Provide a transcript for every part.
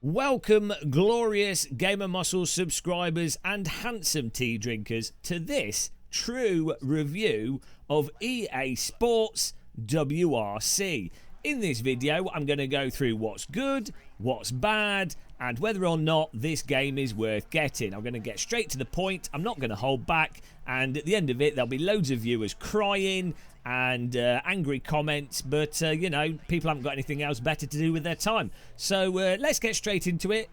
Welcome, glorious Gamer Muscle subscribers and handsome tea drinkers, to this true review of EA Sports WRC. In this video, I'm going to go through what's good, what's bad, and whether or not this game is worth getting. I'm going to get straight to the point. I'm not going to hold back, and at the end of it, there'll be loads of viewers crying and angry comments, but you know, people haven't got anything else better to do with their time. So let's get straight into it.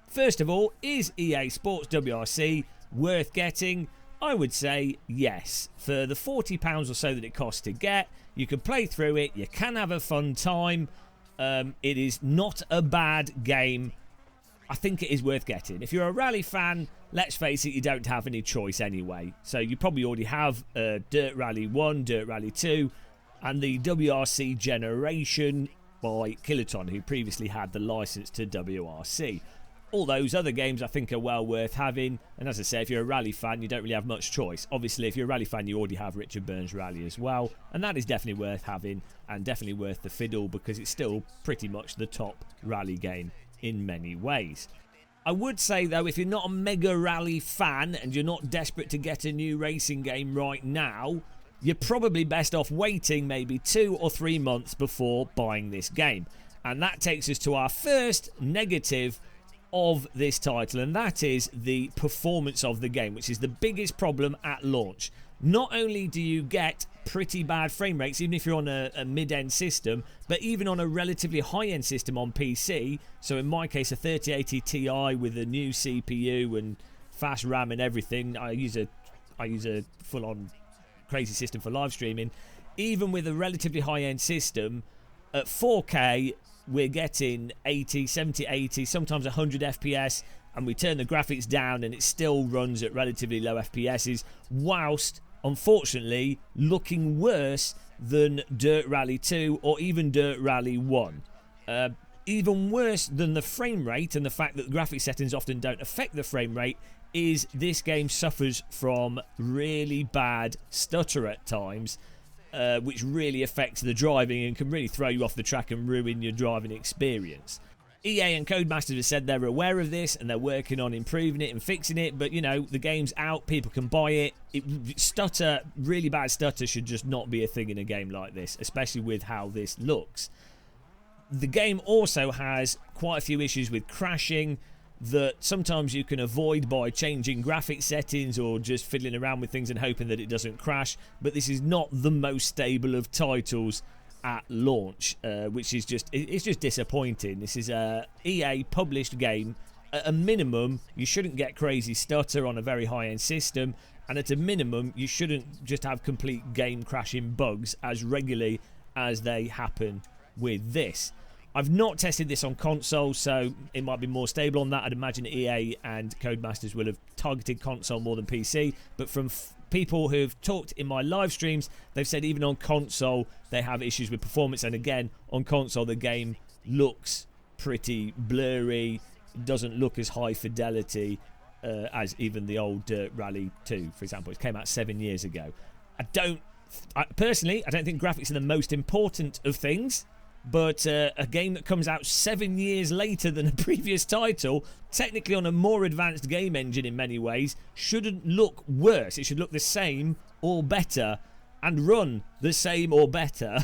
First of all, is EA Sports WRC worth getting? I would say yes. For the £40 or so that it costs to get, you can play through it, you can have a fun time. It is not a bad game. I think it is worth getting. If you're a rally fan, let's face it, you don't have any choice anyway. So you probably already have Dirt Rally 1, Dirt Rally 2, and the WRC Generation by Kiloton, who previously had the license to WRC. All those other games I think are well worth having, and as I say, if you're a rally fan, you don't really have much choice. Obviously, if you're a rally fan, you already have Richard Burns Rally as well, and that is definitely worth having, and definitely worth the fiddle, because it's still pretty much the top rally game in many ways. I would say though, if you're not a mega rally fan and you're not desperate to get a new racing game right now, you're probably best off waiting maybe 2 or 3 months before buying this game. And that takes us to our first negative of this title, and that is the performance of the game, which is the biggest problem at launch. Not only do you get pretty bad frame rates even if you're on a mid-end system, but even on a relatively high-end system on PC, so in my case a 3080 Ti with a new CPU and fast RAM and everything, I use a full-on crazy system for live streaming. Even with a relatively high-end system, at 4K we're getting 80, 70, 80, sometimes 100 FPS, and we turn the graphics down and it still runs at relatively low FPSs, whilst unfortunately looking worse than Dirt Rally 2 or even Dirt Rally 1. Even worse than the frame rate, and the fact that the graphic settings often don't affect the frame rate, is this game suffers from really bad stutter at times, which really affects the driving and can really throw you off the track and ruin your driving experience. EA and Codemasters have said they're aware of this and they're working on improving it and fixing it, but you know, the game's out, people can buy it. Really bad stutter should just not be a thing in a game like this, especially with how this looks. The game also has quite a few issues with crashing that sometimes you can avoid by changing graphic settings or just fiddling around with things and hoping that it doesn't crash, but this is not the most stable of titles at launch, which is just disappointing. This is a EA published game. At a minimum, you shouldn't get crazy stutter on a very high-end system, and at a minimum, you shouldn't just have complete game crashing bugs as regularly as they happen with this. I've not tested this on console, so it might be more stable on that. I'd imagine EA and Codemasters will have targeted console more than PC, but from people who've talked in my live streams, they've said even on console they have issues with performance, and again, on console the game looks pretty blurry, doesn't look as high fidelity as even the old Dirt Rally 2, for example. It came out 7 years ago. Personally, I don't think graphics are the most important of things, but a game that comes out 7 years later than a previous title, technically on a more advanced game engine in many ways, shouldn't look worse. It should look the same or better and run the same or better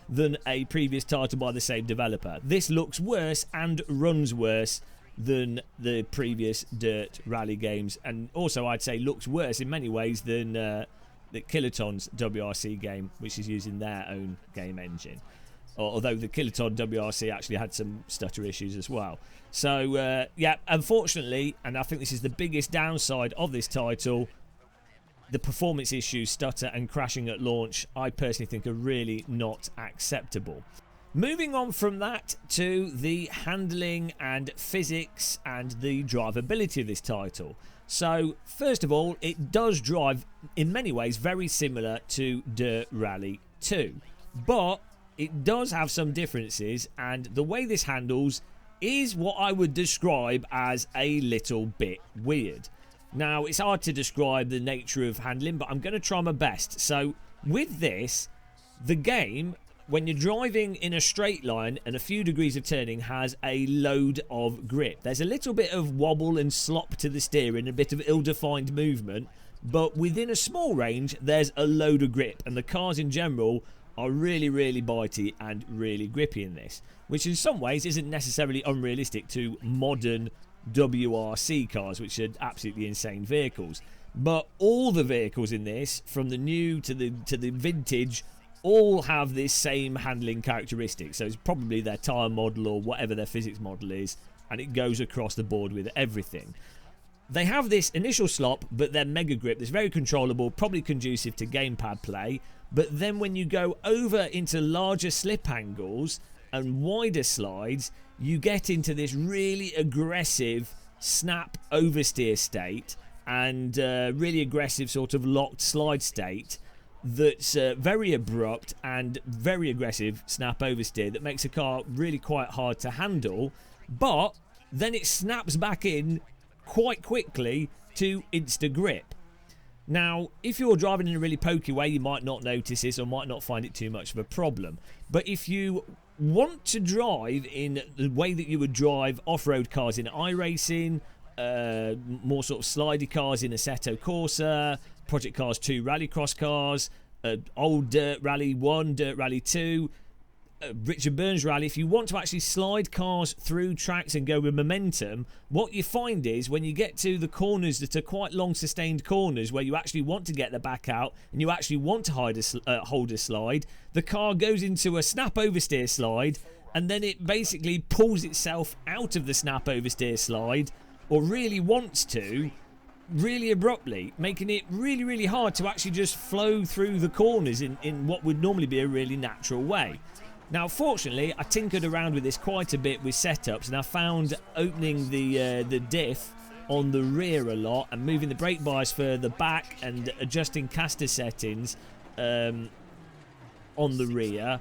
than a previous title by the same developer. This looks worse and runs worse than the previous Dirt Rally games, and also I'd say looks worse in many ways than the Kiloton's WRC game, which is using their own game engine. Although the Kiloton WRC actually had some stutter issues as well. So, yeah, unfortunately, and I think this is the biggest downside of this title, the performance issues, stutter and crashing at launch, I personally think are really not acceptable. Moving on from that to the handling and physics and the drivability of this title. So, first of all, it does drive, in many ways, very similar to Dirt Rally 2. But it does have some differences, and the way this handles is what I would describe as a little bit weird. Now, it's hard to describe the nature of handling, but I'm going to try my best. So, with this, the game when you're driving in a straight line and a few degrees of turning, has a load of grip. There's a little bit of wobble and slop to the steering, a bit of ill-defined movement, but within a small range there's a load of grip, and the cars in general are really, really bitey and really grippy in this, which in some ways isn't necessarily unrealistic to modern WRC cars, which are absolutely insane vehicles. But all the vehicles in this, from the new to the vintage, all have this same handling characteristic. So it's probably their tyre model or whatever their physics model is, and it goes across the board with everything. They have this initial slop, but they're mega grip that's very controllable, probably conducive to gamepad play. But then when you go over into larger slip angles and wider slides, you get into this really aggressive snap oversteer state and really aggressive sort of locked slide state that's very abrupt and very aggressive snap oversteer that makes a car really quite hard to handle, but then it snaps back in quite quickly to insta grip. Now, if you're driving in a really pokey way, you might not notice this or might not find it too much of a problem. But if you want to drive in the way that you would drive off-road cars in iRacing, more sort of slidey cars in Assetto Corsa, Project Cars 2 rallycross cars, old Dirt Rally 1, Dirt Rally 2, Richard Burns Rally, if you want to actually slide cars through tracks and go with momentum, what you find is when you get to the corners that are quite long sustained corners where you actually want to get the back out and you actually want to hold a slide, the car goes into a snap oversteer slide and then it basically pulls itself out of the snap oversteer slide, or really wants to, really abruptly, making it really, really hard to actually just flow through the corners in what would normally be a really natural way. Now, fortunately, I tinkered around with this quite a bit with setups, and I found opening the diff on the rear a lot and moving the brake bias further back and adjusting caster settings on the rear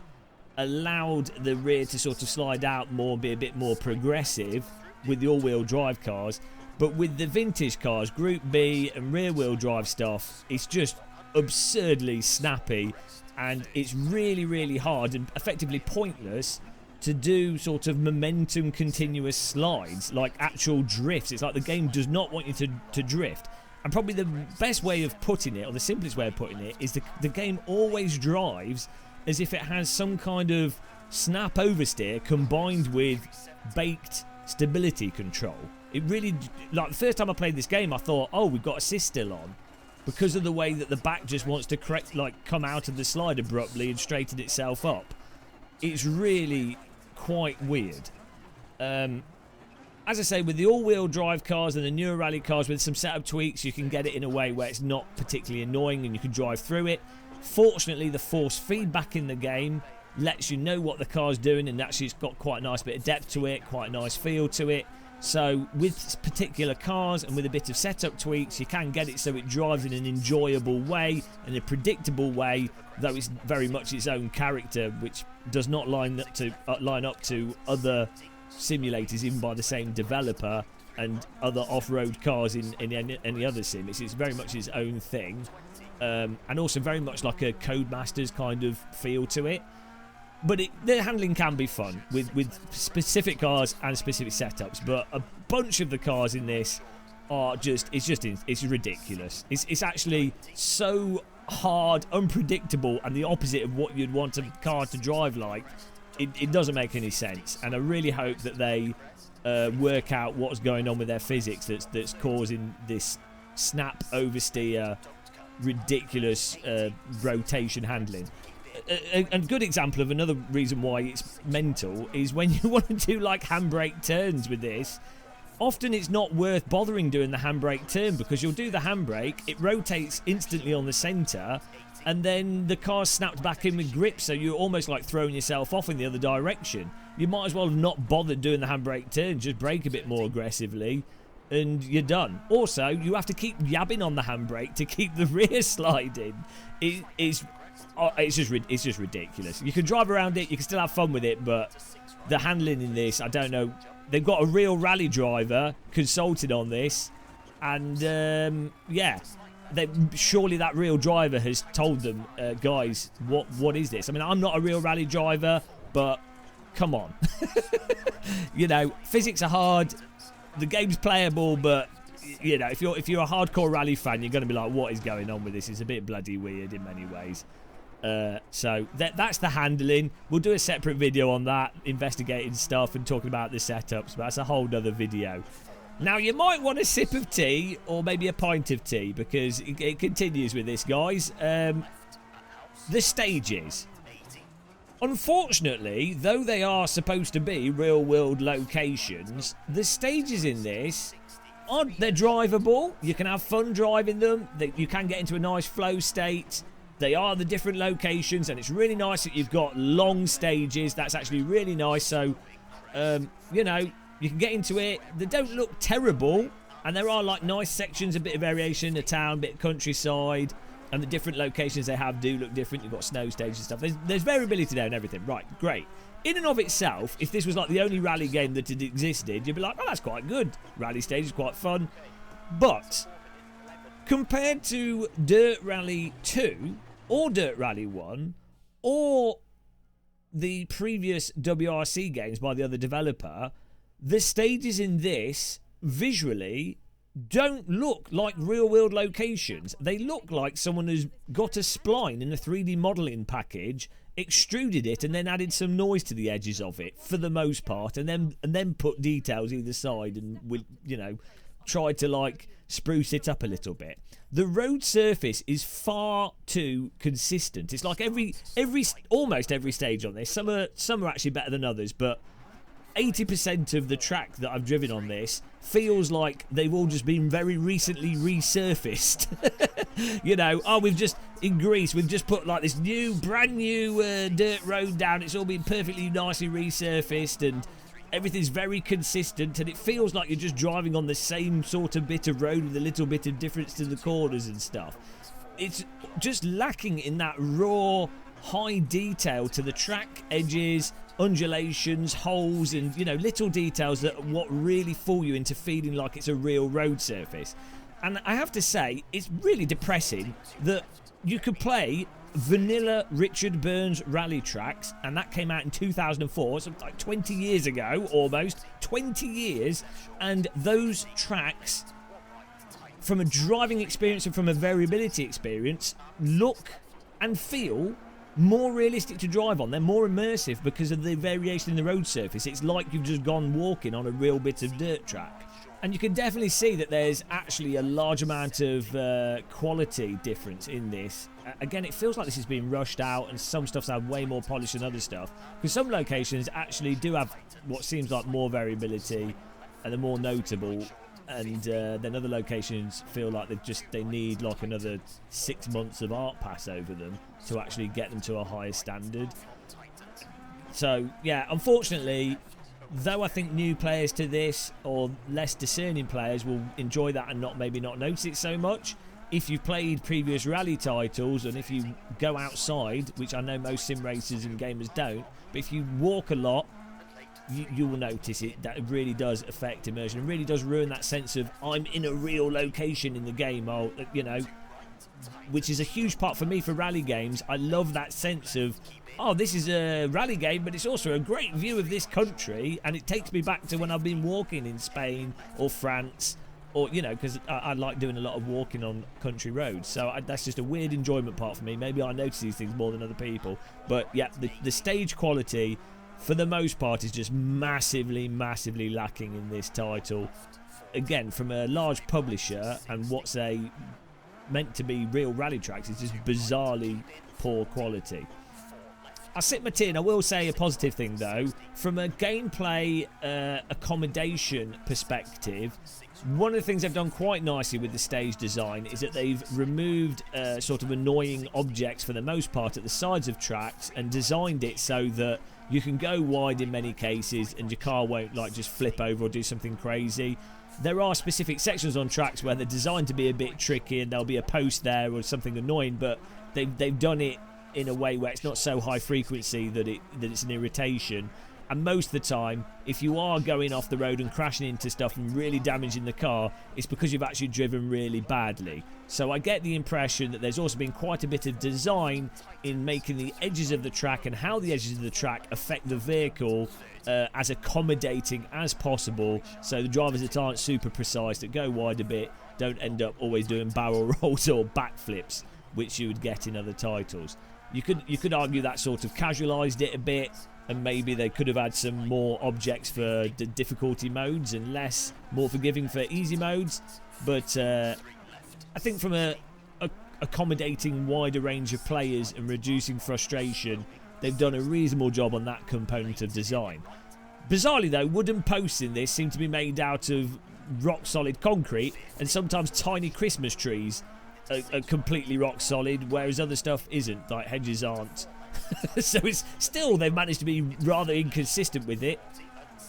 allowed the rear to sort of slide out more and be a bit more progressive with the all-wheel drive cars. But with the vintage cars, Group B and rear-wheel drive stuff, it's just absurdly snappy. And it's really, really hard and effectively pointless to do sort of momentum continuous slides, like actual drifts. It's like the game does not want you to drift. And probably the best way of putting it, or the simplest way of putting it, is the game always drives as if it has some kind of snap oversteer combined with baked stability control. It really, like the first time I played this game, I thought, oh, we've got assist still on, because of the way that the back just wants to come out of the slide abruptly and straighten itself up. It's really quite weird. As I say, with the all-wheel drive cars and the newer rally cars, with some setup tweaks, you can get it in a way where it's not particularly annoying and you can drive through it. Fortunately, the force feedback in the game lets you know what the car's doing, and actually it's got quite a nice bit of depth to it, quite a nice feel to it. So with particular cars and with a bit of setup tweaks, you can get it so it drives in an enjoyable way and a predictable way, though it's very much its own character, which does not line up to other simulators even by the same developer and other off-road cars in any other sim. It's very much its own thing, and also very much like a Codemasters kind of feel to it. But the handling can be fun with specific cars and specific setups. But a bunch of the cars in this are it's ridiculous. It's actually so hard, unpredictable, and the opposite of what you'd want a car to drive like. It doesn't make any sense. And I really hope that they work out what's going on with their physics that's causing this snap oversteer, ridiculous rotation handling. A good example of another reason why it's mental is when you want to do like handbrake turns with this. Often it's not worth bothering doing the handbrake turn, because you'll do the handbrake, it rotates instantly on the centre, and then the car's snapped back in with grip, so you're almost like throwing yourself off in the other direction. You might as well have not bothered doing the handbrake turn, just brake a bit more aggressively and you're done. Also, you have to keep yabbing on the handbrake to keep the rear sliding. It's just ridiculous. You can drive around it, you can still have fun with it, but the handling in this, I don't know. They've got a real rally driver consulted on this, and yeah, surely that real driver has told them, guys, what is this? I mean, I'm not a real rally driver, but come on. You know, physics are hard, the game's playable, but you know, if you're a hardcore rally fan, you're going to be like, what is going on with this? It's a bit bloody weird in many ways. So that's the handling. We'll do a separate video on that, investigating stuff and talking about the setups, but that's a whole other video. Now, you might want a sip of tea or maybe a pint of tea, because it continues with this, guys. The stages. Unfortunately, though they are supposed to be real-world locations, the stages in this, they're drivable. You can have fun driving them. You can get into a nice flow state. They are the different locations, and it's really nice that you've got long stages. That's actually really nice. So, you know, you can get into it. They don't look terrible, and there are like nice sections, a bit of variation, a town, a bit of countryside, and the different locations they have do look different. You've got snow stages and stuff. There's variability there and everything. Right, great. In and of itself, if this was like the only rally game that had existed, you'd be like, oh, that's quite good. Rally stage is quite fun. But compared to Dirt Rally 2 or Dirt Rally 1 or the previous WRC games by the other developer, the stages in this visually don't look like real-world locations. They look like someone has got a spline in a 3D modelling package, extruded it, and then added some noise to the edges of it for the most part, and then put details either side and, you know, try to like spruce it up a little bit. The road surface is far too consistent. It's like almost every stage on this. Some are actually better than others, but 80% of the track that I've driven on this feels like they've all just been very recently resurfaced. You know, oh, in Greece, we've just put like this brand new dirt road down. It's all been perfectly nicely resurfaced, and everything's very consistent, and it feels like you're just driving on the same sort of bit of road with a little bit of difference to the corners and stuff. It's just lacking in that raw, high detail to the track edges, undulations, holes, and, you know, little details that what really fool you into feeling like it's a real road surface. And I have to say, it's really depressing that you could play vanilla Richard Burns rally tracks, and that came out in 2004, so like 20 years ago, almost 20 years, and those tracks, from a driving experience and from a variability experience, look and feel more realistic to drive on. They're more immersive because of the variation in the road surface. It's like you've just gone walking on a real bit of dirt track. And you can definitely see that there's actually a large amount of quality difference in this. Again, it feels like this has been rushed out, and some stuff's had way more polish than other stuff, because some locations actually do have what seems like more variability and they're more notable, and then other locations feel like they need like another 6 months of art pass over them to actually get them to a higher standard. So yeah, unfortunately, though I think new players to this, or less discerning players, will enjoy that and maybe not notice it so much. If you've played previous rally titles, and if you go outside, which I know most sim racers and gamers don't, but if you walk a lot, you will notice it. That it really does affect immersion. It really does ruin that sense of I'm in a real location in the game. You know, which is a huge part for me for rally games. I love that sense of, oh, this is a rally game, but it's also a great view of this country, and it takes me back to when I've been walking in Spain or France, or, you know, because I like doing a lot of walking on country roads. So that's just a weird enjoyment part for me. Maybe I notice these things more than other people. But yeah, the stage quality, for the most part, is just massively, massively lacking in this title. Again, from a large publisher, and what's meant to be real rally tracks, is just bizarrely poor quality. I sip my tea, and I will say a positive thing though. From a gameplay accommodation perspective, one of the things they've done quite nicely with the stage design is that they've removed sort of annoying objects for the most part at the sides of tracks, and designed it so that you can go wide in many cases and your car won't like just flip over or do something crazy. There are specific sections on tracks where they're designed to be a bit tricky, and there'll be a post there or something annoying, but they've done it in a way where it's not so high frequency that it's an irritation. And most of the time, if you are going off the road and crashing into stuff and really damaging the car, it's because you've actually driven really badly. So I get the impression that there's also been quite a bit of design in making the edges of the track and how the edges of the track affect the vehicle as accommodating as possible, so the drivers that aren't super precise, that go wide a bit, don't end up always doing barrel rolls or backflips, which you would get in other titles. You could argue that sort of casualised it a bit, and maybe they could have had some more objects for the difficulty modes and more forgiving for easy modes. But I think from accommodating wider range of players and reducing frustration, they've done a reasonable job on that component of design. Bizarrely though, wooden posts in this seem to be made out of rock solid concrete, and sometimes tiny Christmas trees are completely rock solid, whereas other stuff isn't, like hedges aren't. So it's still, they've managed to be rather inconsistent with it,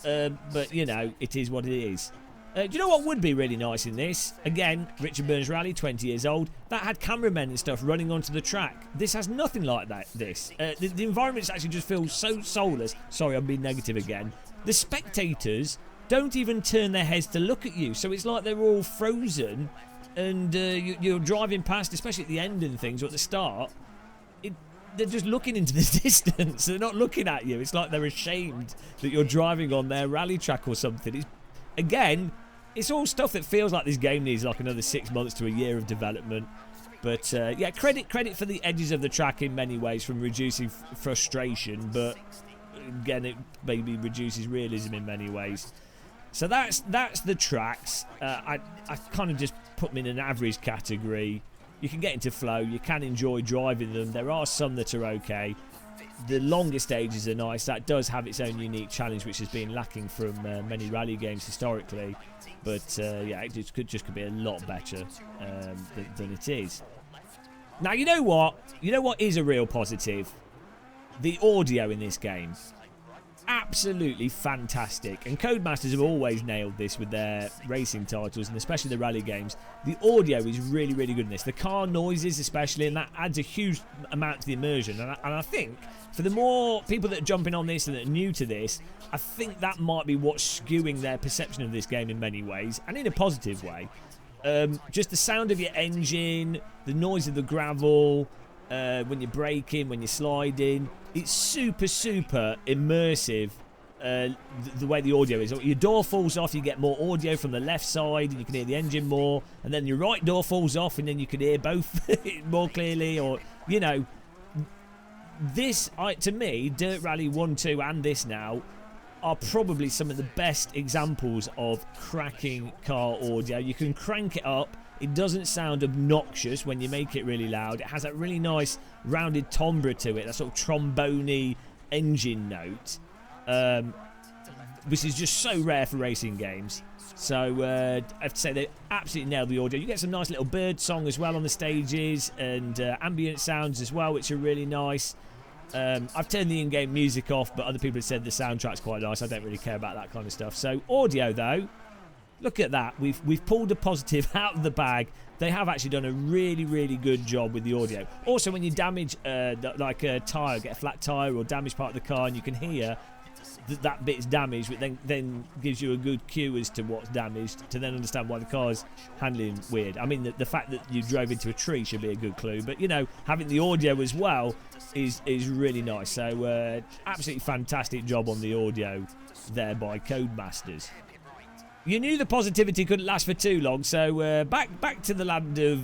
but you know, it is what it is. Do you know what would be really nice in this? Again, Richard Burns Rally, 20 years old, that had cameramen and stuff running onto the track. This has nothing like that, this. The environments actually just feel so soulless. Sorry, I'm being negative again. The spectators don't even turn their heads to look at you, so it's like they're all frozen, and you're driving past, especially at the end and things, or at the start, they're just looking into the distance. They're not looking at you. It's like they're ashamed that you're driving on their rally track or something. Again, it's all stuff that feels like this game needs like another 6 months to a year of development. But yeah, credit for the edges of the track in many ways from reducing frustration, but again, it maybe reduces realism in many ways. So that's the tracks. I kind of just put them in an average category. You can get into flow, you can enjoy driving them. There are some that are okay. The longer stages are nice. That does have its own unique challenge, which has been lacking from many rally games historically. But yeah, it could be a lot better than it is. Now, you know what? You know what is a real positive? The audio in this game. Absolutely fantastic, and Codemasters have always nailed this with their racing titles, and especially the rally games. The audio is really, really good in this. The car noises especially, and that adds a huge amount to the immersion. And I think for the more people that are jumping on this and that are new to this, I think that might be what's skewing their perception of this game in many ways, and in a positive way. Just the sound of your engine, the noise of the gravel, when you're braking, when you're sliding, it's super, super immersive. The way the audio is, your door falls off, you get more audio from the left side, and you can hear the engine more, and then your right door falls off, and then you can hear both more clearly. Or, you know, this, to me, Dirt Rally 1, 2, and this now are probably some of the best examples of cracking car audio. You can crank it up. It doesn't sound obnoxious when you make it really loud. It has that really nice rounded timbre to it, that sort of trombone-y engine note, which is just so rare for racing games. So I have to say they absolutely nailed the audio. You get some nice little bird song as well on the stages, and ambient sounds as well, which are really nice. I've turned the in-game music off, but other people have said the soundtrack's quite nice. I don't really care about that kind of stuff. So audio, though, look at that. We've pulled a positive out of the bag. They have actually done a really, really good job with the audio. Also, when you damage like a tyre, get a flat tyre or damage part of the car, and you can hear that bit's damaged, which then gives you a good cue as to what's damaged, to then understand why the car's handling weird. I mean, the fact that you drove into a tree should be a good clue, but you know, having the audio as well is really nice. So absolutely fantastic job on the audio there by Codemasters. You knew the positivity couldn't last for too long, so back to the land of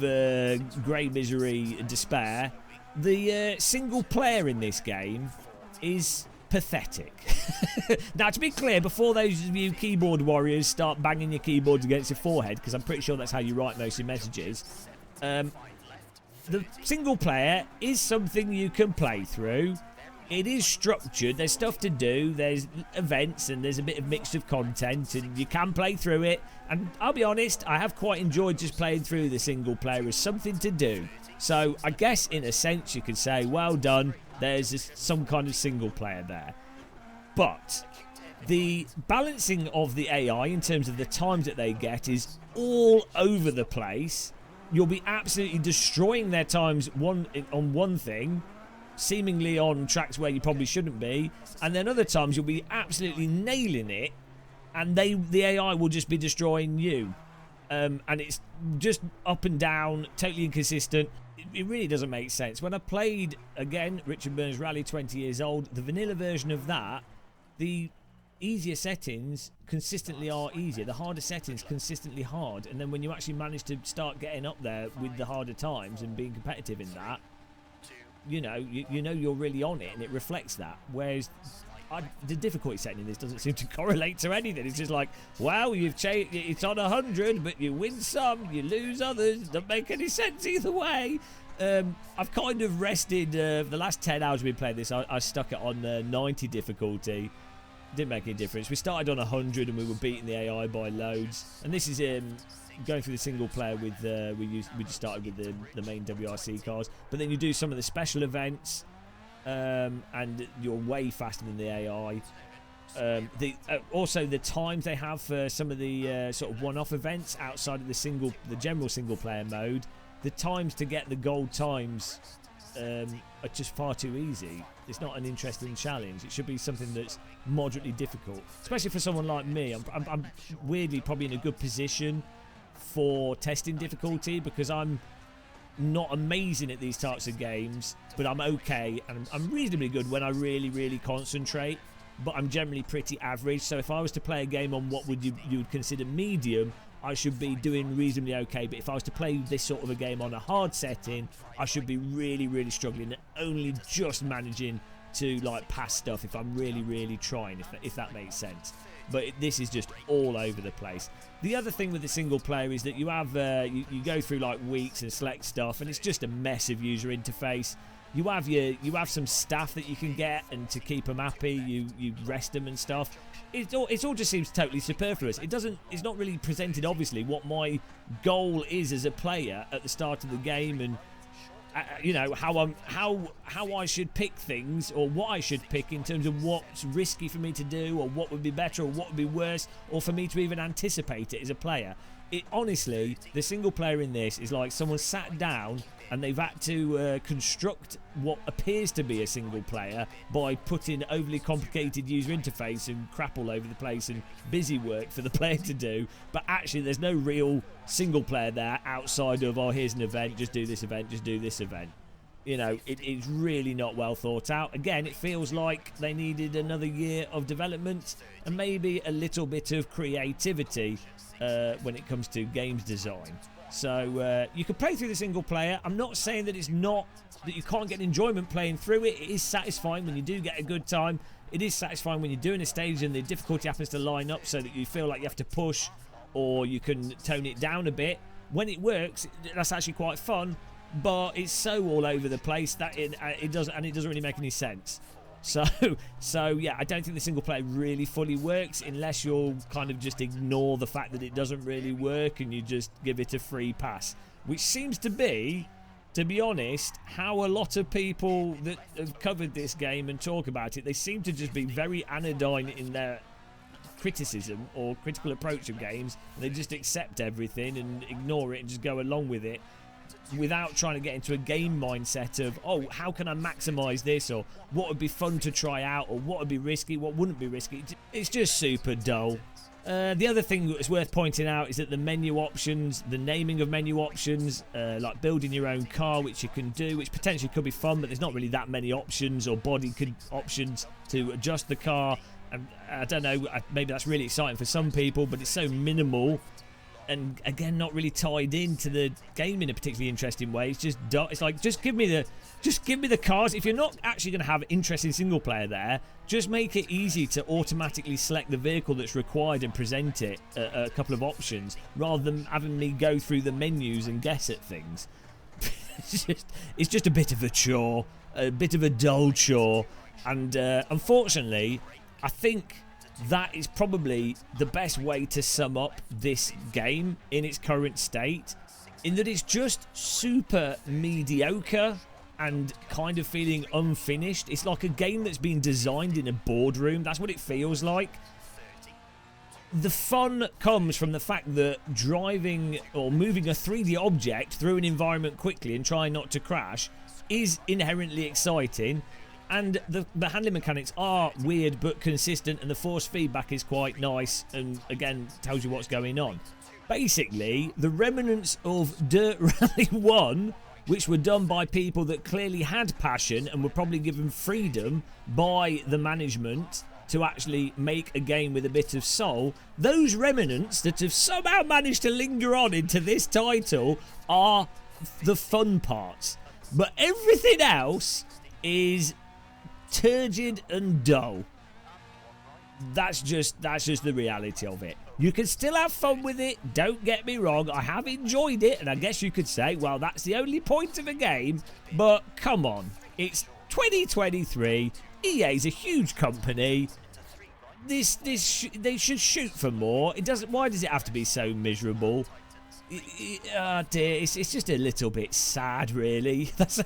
grey misery and despair. The single player in this game is pathetic. Now, to be clear, before those of you keyboard warriors start banging your keyboards against your forehead, because I'm pretty sure that's how you write most of your messages, the single player is something you can play through. It is structured, there's stuff to do, there's events, and there's a bit of mix of content, and you can play through it. And I'll be honest, I have quite enjoyed just playing through the single player as something to do. So I guess in a sense you could say, well done, there's some kind of single player there. But the balancing of the AI in terms of the times that they get is all over the place. You'll be absolutely destroying their times on one thing, seemingly on tracks where you probably shouldn't be, and then other times you'll be absolutely nailing it, and the AI will just be destroying you. And it's just up and down, totally inconsistent. It really doesn't make sense. When I played, again, Richard Burns Rally 20 years old, the vanilla version of that, the easier settings consistently are easier. The harder settings consistently hard. And then when you actually manage to start getting up there with the harder times and being competitive in that, you know you're really on it, and it reflects that. Whereas the difficulty setting in this doesn't seem to correlate to anything. It's just like, well, you've changed, it's on 100, but you win some, you lose others. Doesn't make any sense either way. I've kind of rested the last 10 hours we've been playing this. I stuck it on 90 difficulty. Didn't make any difference. We started on 100 and we were beating the AI by loads. And this is going through the single player with we just started with the main WRC cars, but then you do some of the special events. And you're way faster than the AI. Also the times they have for some of the sort of one-off events outside of the general single-player mode, the times to get the gold times are just far too easy. It's not an interesting challenge. It should be something that's moderately difficult, especially for someone like me. I'm weirdly probably in a good position for testing difficulty because I'm not amazing at these types of games, but I'm okay, and I'm reasonably good when I really concentrate, but I'm generally pretty average. So if I was to play a game on what you would consider medium, I should be doing reasonably okay. But if I was to play this sort of a game on a hard setting, I should be really struggling and only just managing to like pass stuff if I'm really trying, if that makes sense. But this is just all over the place. The other thing with the single player is that you have you go through like weeks and select stuff, and it's just a mess of user interface. You have some staff that you can get, and to keep them happy, you rest them and stuff. It all just seems totally superfluous. It's not really presented obviously what my goal is as a player at the start of the game, and you know how I should pick things, or what I should pick in terms of what's risky for me to do, or what would be better, or what would be worse, or for me to even anticipate it as a player. It honestly, the single player in this is like someone sat down and they've had to construct what appears to be a single player by putting overly complicated user interface and crap all over the place and busy work for the player to do, but actually there's no real single player there outside of, oh, here's an event, just do this event, just do this event. You know, it's really not well thought out. Again, it feels like they needed another year of development and maybe a little bit of creativity when it comes to games design. So you can play through the single player. I'm not saying that that you can't get enjoyment playing through it. It is satisfying when you do get a good time. It is satisfying when you're doing a stage and the difficulty happens to line up so that you feel like you have to push, or you can tone it down a bit. When it works, that's actually quite fun. But it's so all over the place that it doesn't really make any sense. So yeah, I don't think the single player really fully works unless you'll kind of just ignore the fact that it doesn't really work and you just give it a free pass, which seems to be honest, how a lot of people that have covered this game and talk about it, they seem to just be very anodyne in their criticism or critical approach of games. They just accept everything and ignore it and just go along with it, without trying to get into a game mindset of, oh, how can I maximise this, or what would be fun to try out, or what would be risky, what wouldn't be risky. It's just super dull. The other thing that's worth pointing out is that the menu options, the naming of menu options, like building your own car, which you can do, which potentially could be fun, but there's not really that many options, or options to adjust the car. And I don't know, maybe that's really exciting for some people, but it's so minimal. And again, not really tied into the game in a particularly interesting way. It's just it's like, just give me the cars. If you're not actually going to have interesting single player there, just make it easy to automatically select the vehicle that's required and present it a couple of options, rather than having me go through the menus and guess at things. It's just a bit of a chore, a bit of a dull chore, and unfortunately, I think that is probably the best way to sum up this game in its current state, in that it's just super mediocre and kind of feeling unfinished. It's like a game that's been designed in a boardroom. That's what it feels like. The fun comes from the fact that driving or moving a 3D object through an environment quickly and trying not to crash is inherently exciting, and the handling mechanics are weird but consistent, and the force feedback is quite nice and again tells you what's going on. Basically, the remnants of Dirt Rally 1, which were done by people that clearly had passion and were probably given freedom by the management to actually make a game with a bit of soul, those remnants that have somehow managed to linger on into this title are the fun parts. But everything else is turgid and dull. That's just the reality of it. You can still have fun with it, don't get me wrong. I have enjoyed it, and I guess you could say, well, that's the only point of a game, but come on, it's 2023, EA's a huge company. They should shoot for more. It doesn't. Why does it have to be so miserable? Oh dear, it's just a little bit sad, really. That's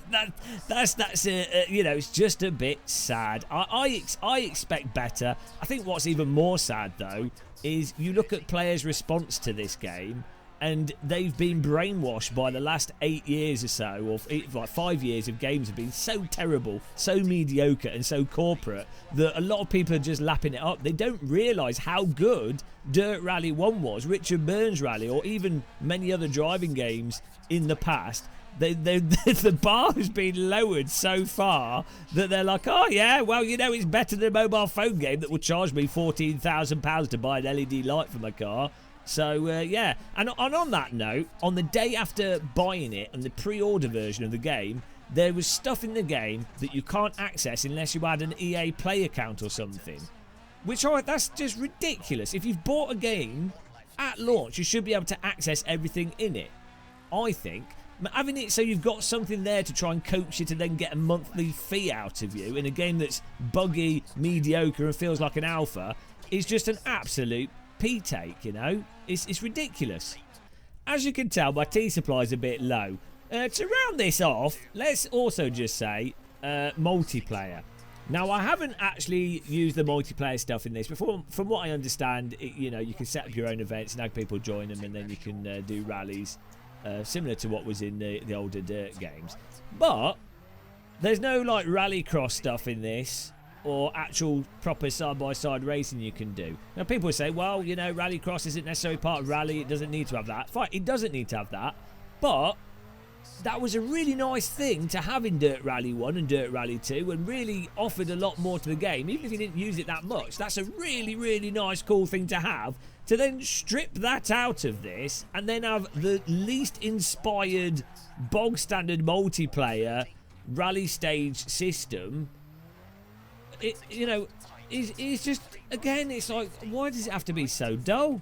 you know, it's just a bit sad. I expect better. I think what's even more sad though is you look at players' response to this game, and they've been brainwashed by the last 8 years or so, or like 5 years of games have been so terrible, so mediocre and so corporate that a lot of people are just lapping it up. They don't realise how good Dirt Rally 1 was, Richard Burns Rally, or even many other driving games in the past. The bar has been lowered so far that they're like, oh yeah, well, you know, it's better than a mobile phone game that will charge me £14,000 to buy an LED light for my car. So, yeah, and on that note, on the day after buying it and the pre-order version of the game, there was stuff in the game that you can't access unless you had an EA Play account or something. Which, that's just ridiculous. If you've bought a game at launch, you should be able to access everything in it, I think. Having it so you've got something there to try and coax you to then get a monthly fee out of you in a game that's buggy, mediocre and feels like an alpha is just an absolute pea-take, you know. It's ridiculous. As you can tell, my tea supply is a bit low. To round this off, let's also just say multiplayer. Now, I haven't actually used the multiplayer stuff in this, but from what I understand, you know, you can set up your own events and have people join them, and then you can do rallies similar to what was in the older Dirt games. But there's no like rallycross stuff in this, or actual proper side-by-side racing you can do. Now, people say, well, you know, rallycross isn't necessarily part of rally, it doesn't need to have that. Fine, it doesn't need to have that, but that was a really nice thing to have in Dirt Rally 1 and Dirt Rally 2, and really offered a lot more to the game, even if you didn't use it that much. That's a really, really nice, cool thing to have. To then strip that out of this, and then have the least inspired, bog-standard multiplayer rally stage system, you know, it's just, again, it's like, why does it have to be so dull?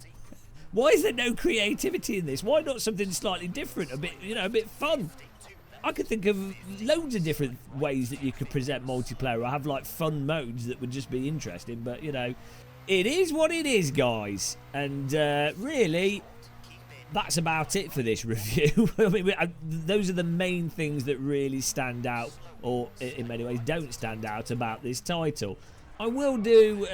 Why is there no creativity in this? Why not something slightly different, a bit, you know, a bit fun? I could think of loads of different ways that you could present multiplayer or have like fun modes that would just be interesting, but you know, it is what it is, guys. And really, that's about it for this review. I mean, those are the main things that really stand out, or in many ways don't stand out about this title. I will do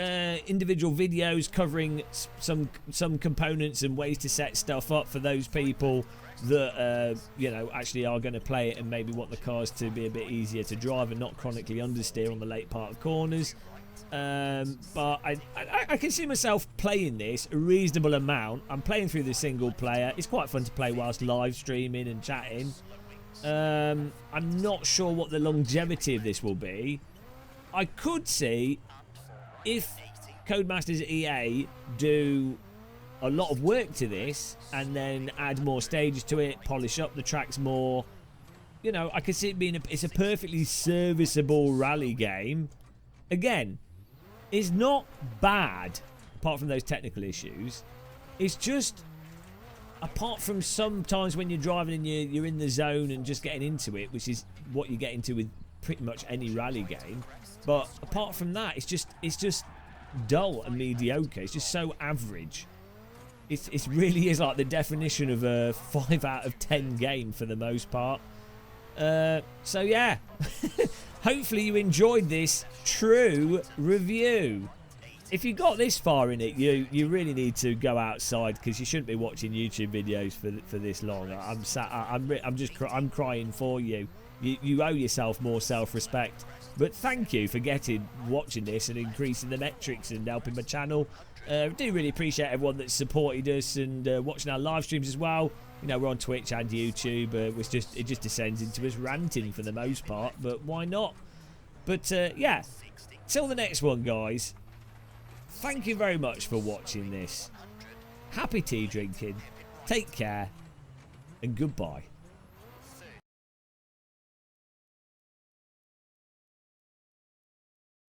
individual videos covering some components and ways to set stuff up for those people that you know, actually are going to play it and maybe want the cars to be a bit easier to drive and not chronically understeer on the late part of corners. But I can see myself playing this a reasonable amount. I'm playing through the single player. It's quite fun to play whilst live streaming and chatting. I'm not sure what the longevity of this will be. I could see if Codemasters at EA do a lot of work to this and then add more stages to it, polish up the tracks more. You know, I could see it being it's a perfectly serviceable rally game. Again, it's not bad apart from those technical issues. It's just, apart from sometimes when you're driving and you're in the zone and just getting into it, which is what you get into with pretty much any rally game. But apart from that, it's just dull and mediocre. It's just so average. It really is like the definition of a 5 out of 10 game for the most part. So yeah, hopefully you enjoyed this true review. If you got this far in it, you really need to go outside, because you shouldn't be watching YouTube videos for this long. I'm crying for you. You owe yourself more self-respect. But thank you for watching this and increasing the metrics and helping my channel. I do really appreciate everyone that's supported us and watching our live streams as well. You know, we're on Twitch and YouTube. It just descends into us ranting for the most part, but why not? But yeah, till the next one, guys. Thank you very much for watching this. Happy tea drinking. Take care and goodbye.